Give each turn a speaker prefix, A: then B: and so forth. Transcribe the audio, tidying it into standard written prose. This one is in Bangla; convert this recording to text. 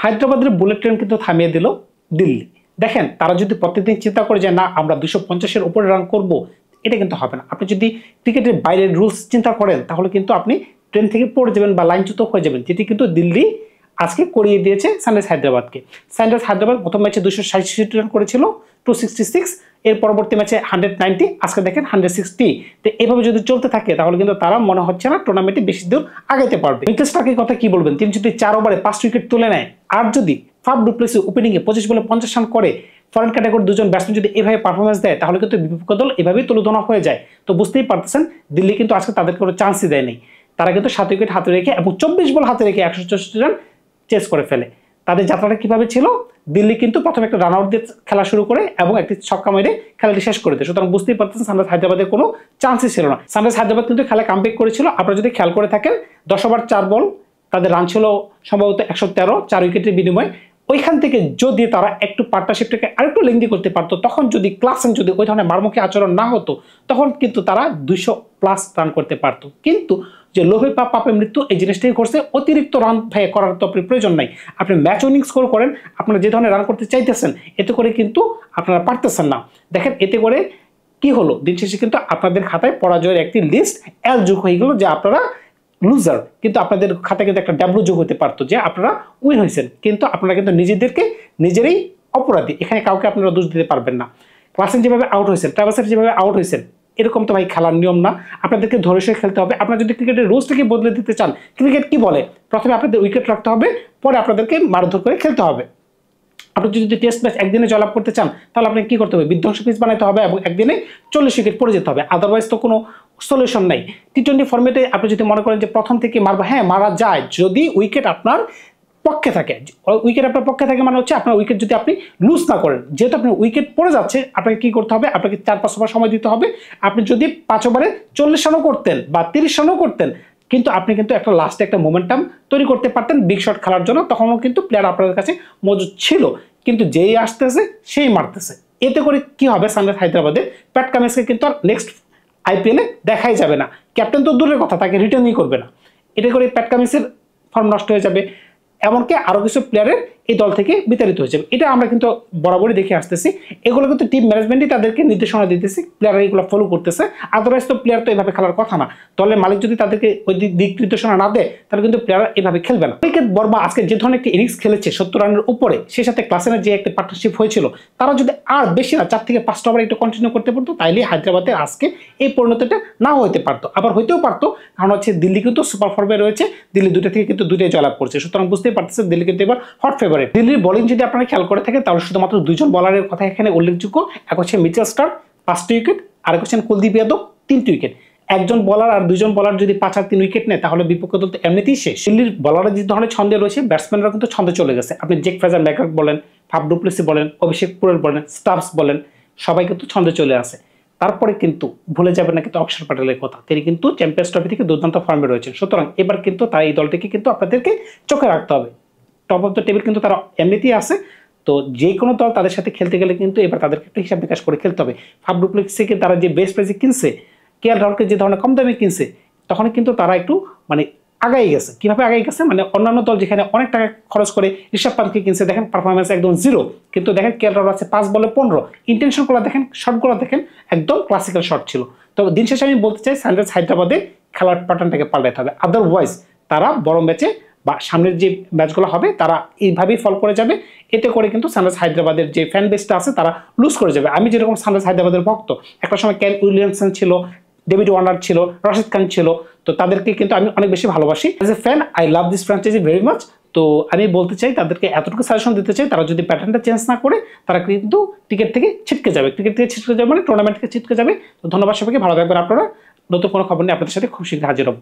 A: হায়দ্রাবাদের বুলেট ট্রেন কিন্তু থামিয়ে দিল দিল্লি। দেখেন তারা যদি প্রত্যেকদিন চিন্তা করে যে না আমরা 250-এর উপরে রান করব, এটা কিন্তু হবে না। আপনি যদি ক্রিকেটের বাইরের রুলস চিন্তা করেন তাহলে কিন্তু আপনি ট্রেন থেকে পড়ে যাবেন বা লাইনচ্যুত হয়ে যাবেন, যেটি কিন্তু দিল্লি আজকে করিয়ে দিয়েছে সানরাইজ হায়দ্রাবাদকে। সানরাইজ হায়দ্রাবাদ প্রথম ম্যাচে 266 রান করেছিল, 266, এর পরবর্তী ম্যাচে 190, আজকে দেখেন 160। তো এভাবে যদি চলতে থাকে তাহলে কিন্তু তারা মনে হচ্ছে না টুর্নামেন্টে বেশি দূর আগাইতে পারবে। মিচেল স্টার্কের কথা কি বলবেন, তিনি যদি 4 ওভারে 5 উইকেট তুলে নেয়, আর যদি ফাফ ডু প্লেসি ওপেনিংয়ে 25 বলে 50 রান করে, ফরেন ক্যাটাগরি দুজন ব্যাটসম্যান যদি এভাবে পারফরমেন্স দেয় তাহলে কিন্তু বিপক্ষ দল এভাবেই তুলোধনা হয়ে যায়। তো বুঝতেই পারতেছেন দিল্লি কিন্তু আজকে তাদেরকে কোনো চান্সই দেয়নি। তারা কিন্তু 7 উইকেট হাতে রেখে এবং 24 বল হাতে রেখে 164 রান চেস করে ফেলে। তাদের যাত্রাটা কিভাবে ছিল, দিল্লি কিন্তু প্রথমে একটা রান আউট দিয়ে খেলা শুরু করে এবং একটি ছক্কা মেরে খেলাটি শেষ করে দেয়। সুতরাং বুঝতেই পারতেছেন সানরাইজ হায়দ্রাবাদের কোনো চান্সই ছিল না। সানরাইজ হায়দ্রাবাদ কিন্তু খেলায় কামব্যাক করেছিল। আপনারা যদি খেয়াল করে থাকেন 10 ওভার 4 বল, তাদের রান ছিল সম্ভবত 113, 4 উইকেটের বিনিময়ে। ওইখান থেকে যদি তারা একটু পার্টনারশিপটাকে আরেকটু লেন্দি করতে পারতো, তখন যদি ক্লাসেন যদি ওই ধরনের মারমুখী আচরণ না হতো, তখন কিন্তু তারা 200+ রান করতে পারতো। কিন্তু যে লোভে পাপ পাপে মৃত্যু, এই জিনিসটাই করছে। অতিরিক্ত রান করার তো প্রয়োজন নাই। আপনি ম্যাচ উইনিং স্কোর করেন, আপনারা যে ধরনের রান করতে চাইতেছেন এতে করে কিন্তু আপনারা পারতেছেন না। দেখেন এতে করে কি হলো, দিন শেষে কিন্তু আপনাদের খাতায় পরাজয়ের একটি লিস্ট এল যোগ হয়ে গেল যে আপনারা লুজার, কিন্তু আপনাদের খাতায় কিন্তু একটা ডাব্লু যোগ হতে পারতো যে আপনারা উইন হয়েছেন। কিন্তু আপনারা কিন্তু নিজেদেরকে নিজেরাই অপরাধী, এখানে কাউকে আপনারা দোষ দিতে পারবেন না। ক্লাসেন যেভাবে আউট হয়েছেন, ট্রাভার্সার যেভাবে আউট হয়েছেন, এরকম তো ভাই খেলার নিয়ম না। আপনাদেরকে ধরে সে খেলতে হবে। আপনারা যদি ক্রিকেটের রুলসটাকে বদলে দিতে চান, ক্রিকেট কি বলে, প্রথমে আপনাদের উইকেট রাখতে হবে, পরে আপনাদেরকে মারধর করে খেলতে হবে। আপনি যদি টেস্ট ম্যাচ একদিনে জয়লাভ করতে চান তাহলে আপনাকে কি করতে হবে, বিধ্বংসী পিচ বানাতে হবে এবং একদিনে 40 উইকেট পড়ে যেতে হবে। আদারওয়াইজ তো কোনো সলিউশন নাই। টি-20 ফরম্যাটে আপনি যদি মনে করেন যে প্রথম থেকে মারবো, হ্যাঁ মারা যায় যদি উইকেট আপনার পক্ষে থাকে। উইকেট আপনার পক্ষে থাকে মানে হচ্ছে আপনার উইকেট যদি আপনি লুজ না করেন। যেহেতু আপনি উইকেট পড়ে যাচ্ছে, আপনাকে কি করতে হবে, আপনাকে 4-5 ওভার সময় দিতে হবে। আপনি যদি 5 ওভারে 40 রানও করতেন বা 30 রানও করতেন, কিন্তু আপনি কিন্তু একটা লাস্টে একটা মোমেন্টাম তৈরি করতে পারতেন বিগ শট খেলার জন্য। তখনও কিন্তু প্লেয়ার আপনাদের কাছে মজুদ ছিল, কিন্তু যেই আসতেছে সেই মারতেছে। এতে করে কি হবে, সানরাইজ হায়দ্রাবাদে প্যাট কামিন্সকে কিন্তু আর নেক্সট আইপিএলে দেখাই যাবে না। ক্যাপ্টেন তো দূরের কথা, তাকে রিটার্নই করবে না। এতে করে প্যাট কামিন্সের ফর্ম নষ্ট হয়ে যাবে, এমনকি আরও কিছু প্লেয়ারের এই দল থেকে বিতাড়িত হয়ে যাবে। এটা আমরা কিন্তু বরাবরই দেখে আসতেছি। এগুলো কিন্তু টিম ম্যানেজমেন্টই তাদেরকে নির্দেশনা দিতেছে, প্লেয়াররা এগুলো ফলো করতেছে। আদারওয়াইজ তো প্লেয়ার তো এভাবে খেলার কথা না। দলের মালিক যদি তাদেরকে ওই দিক নির্দেশনা না দেয় তাহলে কিন্তু প্লেয়াররা এভাবে খেলবে না। অনিকেত বর্মা আজকে যে ধরনের একটি ইনিংস খেলেছে 70 রানের উপরে, সেই সাথে ক্লাসেনের যে একটা পার্টনারশিপ হয়েছিল, তারা যদি আর বেশি না 4 থেকে 5টা ওভার একটু কন্টিনিউ করতে পারতো, তাইলে হায়দ্রাবাদের আজকে এই পরিণতিটা নাও হতে পারতো, আবার হইতেও পারতো। কারণ হচ্ছে দিল্লি কিন্তু সুপার ফর্মে রয়েছে, দিল্লি 2টা থেকে কিন্তু 2টাই জয়লাভ করছে। সুতরাং বুঝতেই পারতেছে দিল্লি কিন্তু এবার হট ফেভারিট। দিল্লির বোলিং যদি আপনারা খেয়াল করে থাকেন তাহলে শুধুমাত্র 2জন বলারের কথা এখানে উল্লেখযোগ্য। এক হচ্ছে মিচেল স্টার্ক 5টি উইকেট, আরেক হচ্ছেন কুলদীপ যাদব 3টি উইকেট। একজন বলার আর 2জন বলার যদি 5 আর 3 উইকেট নেয় তাহলে বিপক্ষ দল তো এমনিতেই শেষ। দিল্লির বলাররা যে ধরনের ছন্দে রয়েছে, ব্যাটসম্যানরা কিন্তু ছন্দে চলে গেছে। আপনি জেক ফ্রেজার ম্যাকগ্রাথ বলেন, ফাফ ডু প্লেসি বলেন, অভিষেক পুরীর বলেন, স্টার্কস বলেন, সবাই কিন্তু ছন্দে চলে আসে। তারপরে কিন্তু ভুলে যাবেন না কিন্তু অক্ষর প্যাটেলের কথা, তিনি কিন্তু চ্যাম্পিয়ন্স ট্রফি থেকে দুর্দান্ত ফর্মে রয়েছেন। সুতরাং এবার কিন্তু তার এই দলটিকে কিন্তু আপনাদেরকে চোখে রাখতে হবে। টপ অফ দ্য টেবিল কিন্তু তারা এমনিতেই আছে। তো যে কোনো দল তাদের সাথে খেলতে গেলে কিন্তু এবার তাদেরকে একটা হিসাব বিকাশ করে খেলতে হবে। ফাফ ডু প্লেসিকে তারা যে বেস্ট প্রাইসে কিনছে, কেএল রাহুলকে যে ধরনের কম দামে কিনছে, তখন কিন্তু তারা একটু মানে আগাই গেছে। কিভাবে আগাই গেছে, মানে অন্যান্য দল যেখানে অনেক টাকা খরচ করে ঋষভ পান্তকে কিনছে, দেখেন পারফরমেন্স একদম 0। কিন্তু দেখেন কেএল রাহুল আছে 5 বলে 15, ইন্টেনশনগুলো দেখেন, শটগুলো দেখেন একদম ক্লাসিক্যাল শট ছিল। তো দিন শেষে আমি বলতে চাই সানরাইজ হায়দ্রাবাদে খেলার প্যাটার্নটাকে পাল্টাতে হবে। আদারওয়াইজ তারা বড় ম্যাচে বা সামনের যে ম্যাচগুলো হবে তারা এইভাবেই ফল করে যাবে। এতে করে কিন্তু সানরাইজ হায়দ্রাবাদের যে ফ্যান বেসটা আছে তারা লুজ করে যাবে। আমি যেরকম সানরাইজ হায়দ্রাবাদের ভক্ত, একটা সময় কেন উইলিয়ামসন ছিল, ডেভিড ওয়ার্নার ছিল, রশিদ খান ছিল, তো তাদেরকে কিন্তু আমি অনেক বেশি ভালোবাসি। As a fan I love this franchise very much. তো আমি বলতে চাই তাদেরকে এতটুকু সাজেশন দিতে চাই, তারা যদি প্যাটার্নটা চেঞ্জ না করে তারা কিন্তু ক্রিকেট থেকে ছিটকে যাবে। ক্রিকেট থেকে ছিটকে যাবে মানে টুর্নামেন্ট থেকে ছিটকে যাবে। তো ধন্যবাদ সবাইকে, ভালো থাকবেন আপনারা। নতুন কোনো খবর নিয়ে আপনাদের সাথে খুব শীঘ্র হাজির হব।